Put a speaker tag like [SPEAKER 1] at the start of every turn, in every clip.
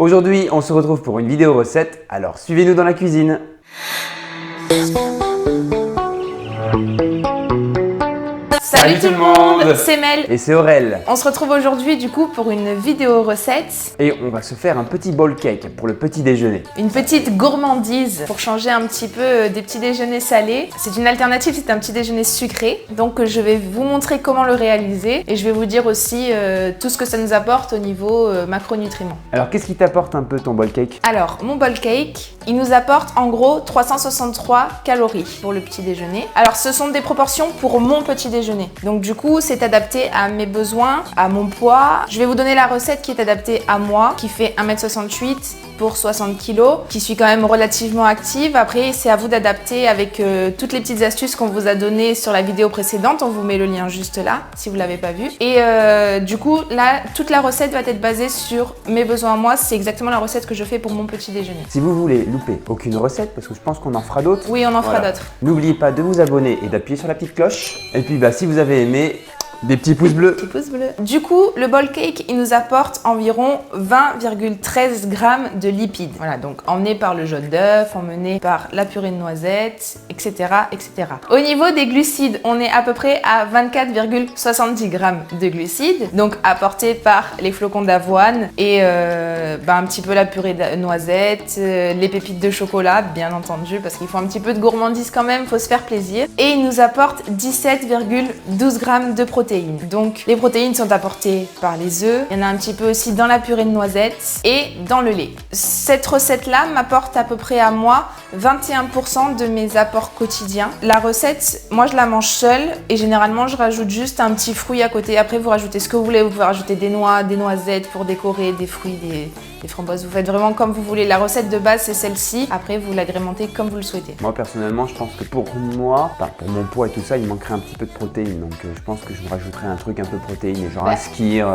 [SPEAKER 1] Aujourd'hui, on se retrouve pour une vidéo recette, alors suivez-nous dans la cuisine.
[SPEAKER 2] Salut tout le monde, c'est Mel
[SPEAKER 1] et c'est Aurel.
[SPEAKER 2] On se retrouve aujourd'hui du coup pour une vidéo recette.
[SPEAKER 1] Et on va se faire un petit bowl cake pour le petit déjeuner.
[SPEAKER 2] Une petite gourmandise pour changer un petit peu des petits déjeuners salés. C'est une alternative, c'est un petit déjeuner sucré. Donc je vais vous montrer comment le réaliser et je vais vous dire aussi tout ce que ça nous apporte au niveau macronutriments.
[SPEAKER 1] Alors qu'est-ce qui t'apporte un peu ton bowl cake?
[SPEAKER 2] Alors mon bowl cake, il nous apporte en gros 363 calories pour le petit déjeuner. Alors ce sont des proportions pour mon petit déjeuner. Donc du coup, c'est adapté à mes besoins, à mon poids. Je vais vous donner la recette qui est adaptée à moi, qui fait 1m68 pour 60 kg, qui suis quand même relativement active. Après, c'est à vous d'adapter avec toutes les petites astuces qu'on vous a données sur la vidéo précédente. On vous met le lien juste là, si vous ne l'avez pas vu. Et du coup, là, toute la recette va être basée sur mes besoins à moi. C'est exactement la recette que je fais pour mon petit déjeuner.
[SPEAKER 1] Si vous voulez louper aucune recette, parce que je pense qu'on en fera d'autres.
[SPEAKER 2] Oui, on en fera d'autres.
[SPEAKER 1] N'oubliez pas de vous abonner et d'appuyer sur la petite cloche. Et puis, si vous avez aimé, des petits pouces bleus.
[SPEAKER 2] Petits pouces bleus. Du coup, le bowl cake, il nous apporte environ 20,13 grammes de lipides. Voilà, donc emmené par le jaune d'œuf, emmené par la purée de noisettes, etc., etc. Au niveau des glucides, on est à peu près à 24,70 grammes de glucides, donc apportés par les flocons d'avoine et un petit peu la purée de noisettes, les pépites de chocolat, bien entendu, parce qu'il faut un petit peu de gourmandise quand même, faut se faire plaisir. Et il nous apporte 17,12 grammes de protéines. Donc les protéines sont apportées par les œufs, il y en a un petit peu aussi dans la purée de noisettes et dans le lait. Cette recette-là m'apporte à peu près à moi 21% de mes apports quotidiens. La recette, moi je la mange seule et généralement je rajoute juste un petit fruit à côté. Après vous rajoutez ce que vous voulez, vous pouvez rajouter des noix, des noisettes pour décorer, des fruits, des framboises. Vous faites vraiment comme vous voulez. La recette de base c'est celle-ci, après vous l'agrémentez comme vous le souhaitez.
[SPEAKER 1] Moi personnellement je pense que pour moi, pour mon poids et tout ça, il manquerait un petit peu de protéines. Donc je pense que je me rajouterais un truc un peu protéiné, genre un skyr.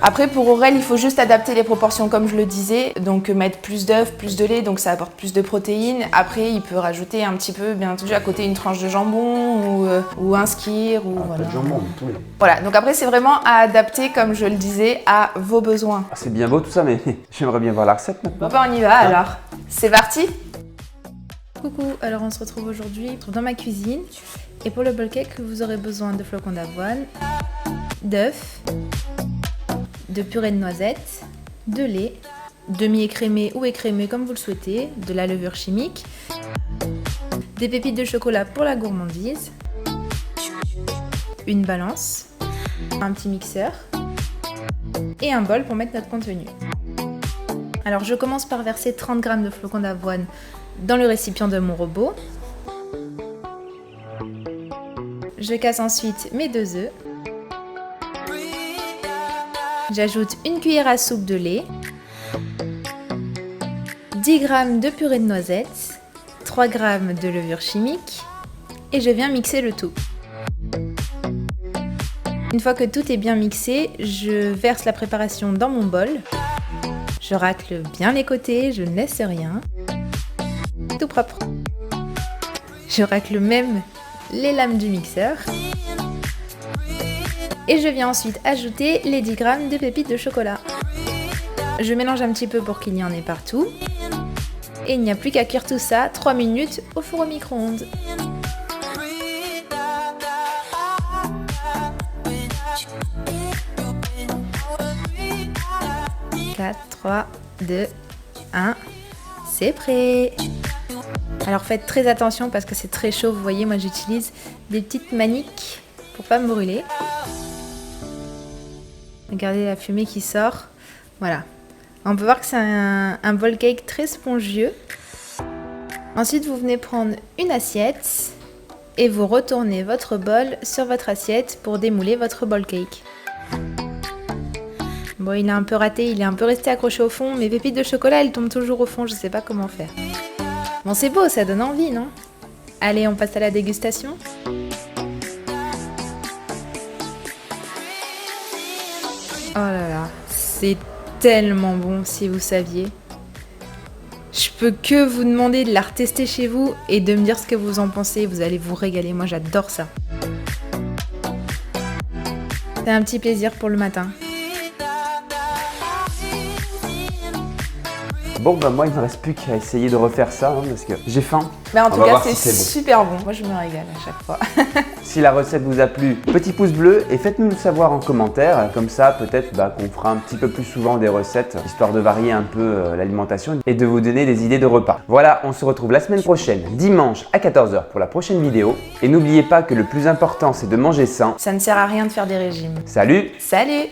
[SPEAKER 2] Après pour Aurel il faut juste adapter les proportions comme je le disais. Donc mettre plus d'œufs, plus de lait, donc ça apporte plus de protéines. Après il peut rajouter un petit peu, bien entendu à côté une tranche de jambon ou un skyr. Ou
[SPEAKER 1] voilà. Pas de jambon, tout lait.
[SPEAKER 2] Voilà, donc après c'est vraiment à adapter comme je le disais à vos besoins.
[SPEAKER 1] C'est bien beau tout ça, mais j'aimerais bien voir la recette maintenant.
[SPEAKER 2] Bon on y va alors, c'est parti. Coucou, alors on se retrouve aujourd'hui dans ma cuisine et pour le bowl cake vous aurez besoin de flocons d'avoine, d'œufs, de purée de noisettes, de lait, demi-écrémé ou écrémé comme vous le souhaitez, de la levure chimique, des pépites de chocolat pour la gourmandise, une balance, un petit mixeur et un bol pour mettre notre contenu. Alors je commence par verser 30 g de flocons d'avoine dans le récipient de mon robot. Je casse ensuite mes 2 œufs. J'ajoute une cuillère à soupe de lait, 10 g de purée de noisettes, 3 g de levure chimique et je viens mixer le tout. Une fois que tout est bien mixé, je verse la préparation dans mon bol. Je racle bien les côtés, je ne laisse rien. Tout propre. Je racle même les lames du mixeur. Et je viens ensuite ajouter les 10 g de pépites de chocolat. Je mélange un petit peu pour qu'il y en ait partout. Et il n'y a plus qu'à cuire tout ça 3 minutes au four au micro-ondes. 4, 3, 2, 1, c'est prêt! Alors faites très attention parce que c'est très chaud, vous voyez, moi j'utilise des petites maniques pour pas me brûler. Regardez la fumée qui sort, voilà. On peut voir que c'est un bowl cake très spongieux. Ensuite vous venez prendre une assiette et vous retournez votre bol sur votre assiette pour démouler votre bowl cake. Bon, il est un peu raté, il est un peu resté accroché au fond. Mes pépites de chocolat, elles tombent toujours au fond, je sais pas comment faire. Bon, c'est beau, ça donne envie, non? Allez, on passe à la dégustation. Oh là là, c'est tellement bon si vous saviez. Je peux que vous demander de la retester chez vous et de me dire ce que vous en pensez. Vous allez vous régaler, moi j'adore ça. C'est un petit plaisir pour le matin.
[SPEAKER 1] Bon, bah moi, il ne me reste plus qu'à essayer de refaire ça, hein, parce que j'ai faim.
[SPEAKER 2] Mais en
[SPEAKER 1] On
[SPEAKER 2] tout
[SPEAKER 1] va
[SPEAKER 2] cas,
[SPEAKER 1] voir
[SPEAKER 2] c'est
[SPEAKER 1] si c'est bon.
[SPEAKER 2] super bon. Moi, je me régale à chaque fois.
[SPEAKER 1] Si la recette vous a plu, petit pouce bleu et faites-nous le savoir en commentaire. Comme ça, peut-être qu'on fera un petit peu plus souvent des recettes, histoire de varier un peu l'alimentation et de vous donner des idées de repas. Voilà, on se retrouve la semaine prochaine, dimanche à 14 h pour la prochaine vidéo. Et n'oubliez pas que le plus important, c'est de manger sain.
[SPEAKER 2] Ça ne sert à rien de faire des régimes.
[SPEAKER 1] Salut!
[SPEAKER 2] Salut!